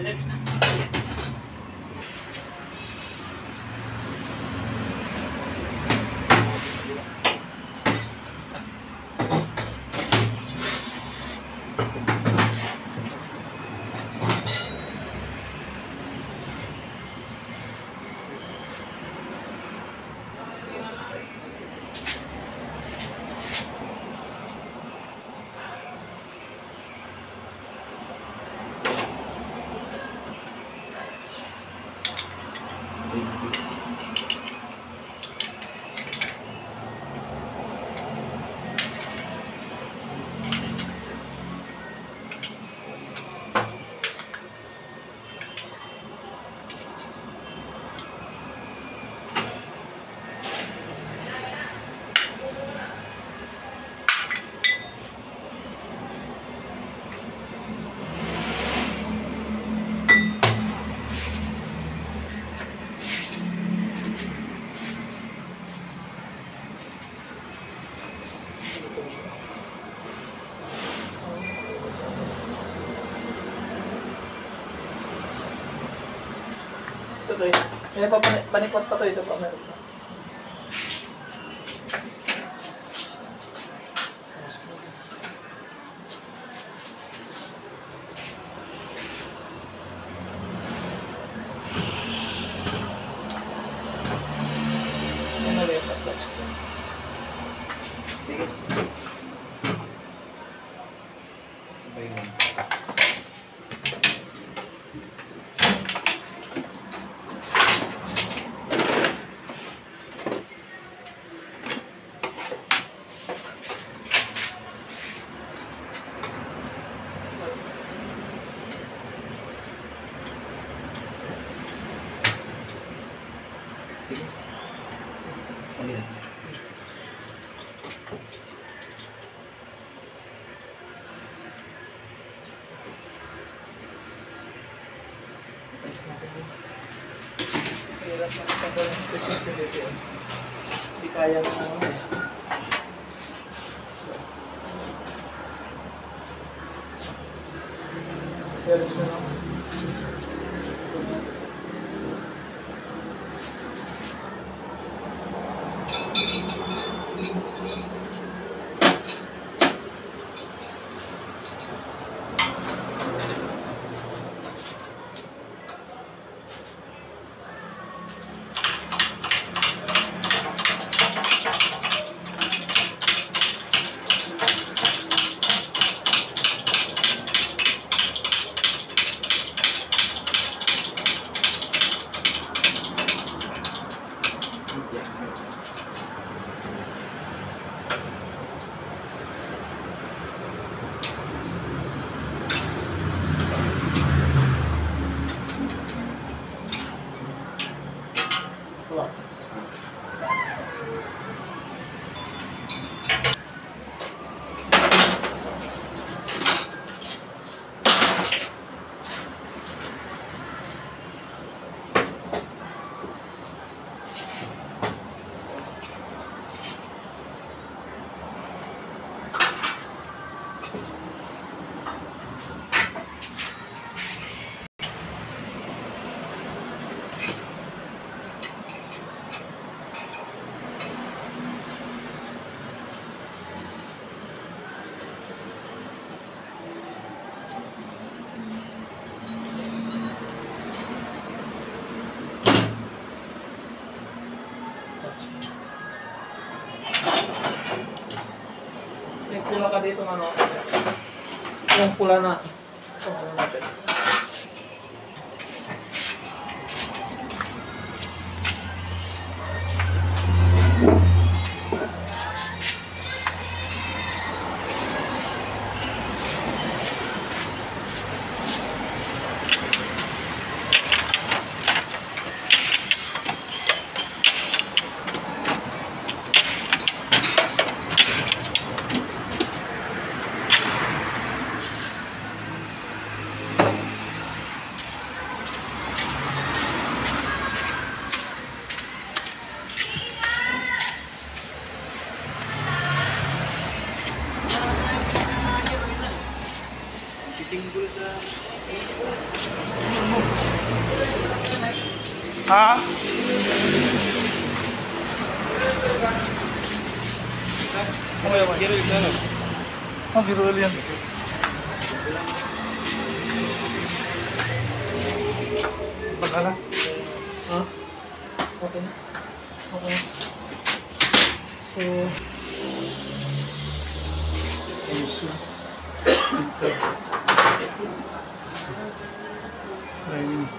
Init. Ito eh. May panikot pa to. Ito pa meron pa. Hindi kaya na naman eh. Pero isa naman. May pula ka dito ano? Yung pula na ito ano natin. Titinggol sa... Ha? Giro yung ano? Oh, biro yan. Pagkala? Ha? Okay na. Okay na. So, Ayos yun. Lining.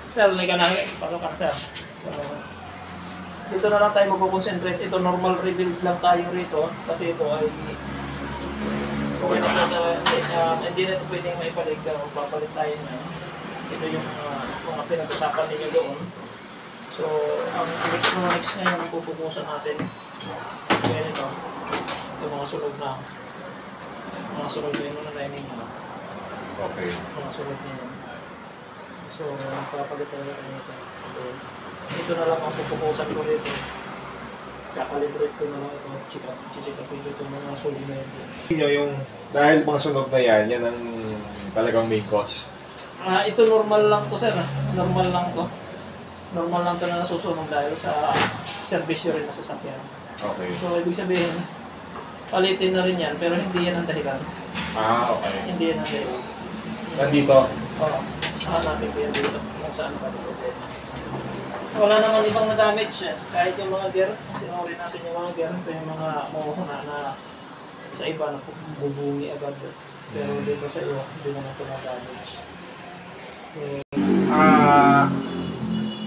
sir, like na. Pagkakan, sir. So, dito na lang tayo mag-concentrate. Ito, normal rebuild lang tayo rito. Kasi ito ay okay na hindi na ito pwedeng maipalig. Papalit tayo na. Ito yung mga pinag-usapan ninyo doon. So, ang electronics ngayon ang pupukusan natin. Kaya ito, yung mga sunog na yun na lining na. Okay. Mga sunog na yun. So, papalit tayo na ito. Ito na lang ang pupukusan ko rito. Kakalibrate ko na lang ito. Chika-chika ito mga sunog na yun. Yung, dahil mga sunog na yan, yan ang talagang main cause. Ito normal lang to, sir. Normal lang to. Normal lang to na nasusunog dahil sa servisyo rin na sasakyan. Okay. So, ibig sabihin, palitin na rin yan, pero hindi yan ang dahilan. Okay. Hindi yan ang dahilan. Nandito. Oo. Hanapin ko yan dito kung saan pa ito problema. Wala naman ibang na-damage yan. Kahit yung mga gear, sinuri natin yung mga gear, ito yung mga mahuhuna na sa iba na bubungi agad. Pero dito sa iyo, hindi naman ito na-damage.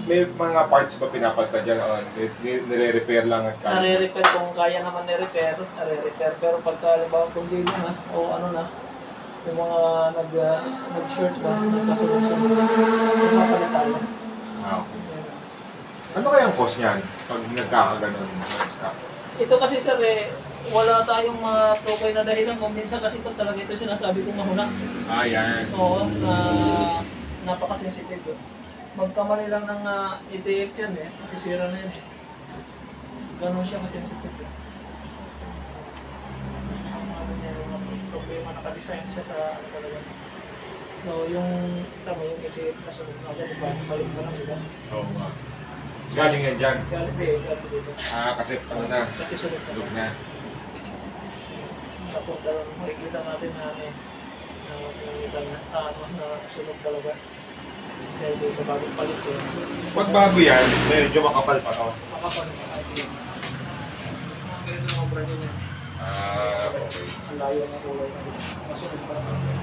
May mga parts ba pinapagta dyan? Nire-repair lang at kaya? Nare-repair kung kaya naman ni-repair, nare-repair. Pero pagka halimbawa kung di na, o ano na, yung mga nag-short ba, nagkasunod-sunod, mapapalit tayo. Okay. Ano kaya ang cause niyan pag nagkakaganon? Ito kasi sir wala tayong matukay na dahilan. Kung minsan kasi ito talaga ito sinasabi kong mahuna. Yan. Oo, na napaka-sensitive. Magkamali lang ng ETF yan masisira na yan Ganon siya ka-sensitive Ano niya yung problema, naka-design siya sa ano talaga. So, yung ETF na sunod na agad, balik pa lang diba? Oo nga. Galing yan dyan? Galing dito. Kasi ano na? Kasi sunod na. Tapos makikita natin na na sunog talaga. Dahil dito bagong palit yun. Pag bago yan, medyo makapal pa to. Makapal na kahit yun. Mga ganito mga brand yun yan. Okay. Ang layo ng kulay na dito. Masunod pa naman.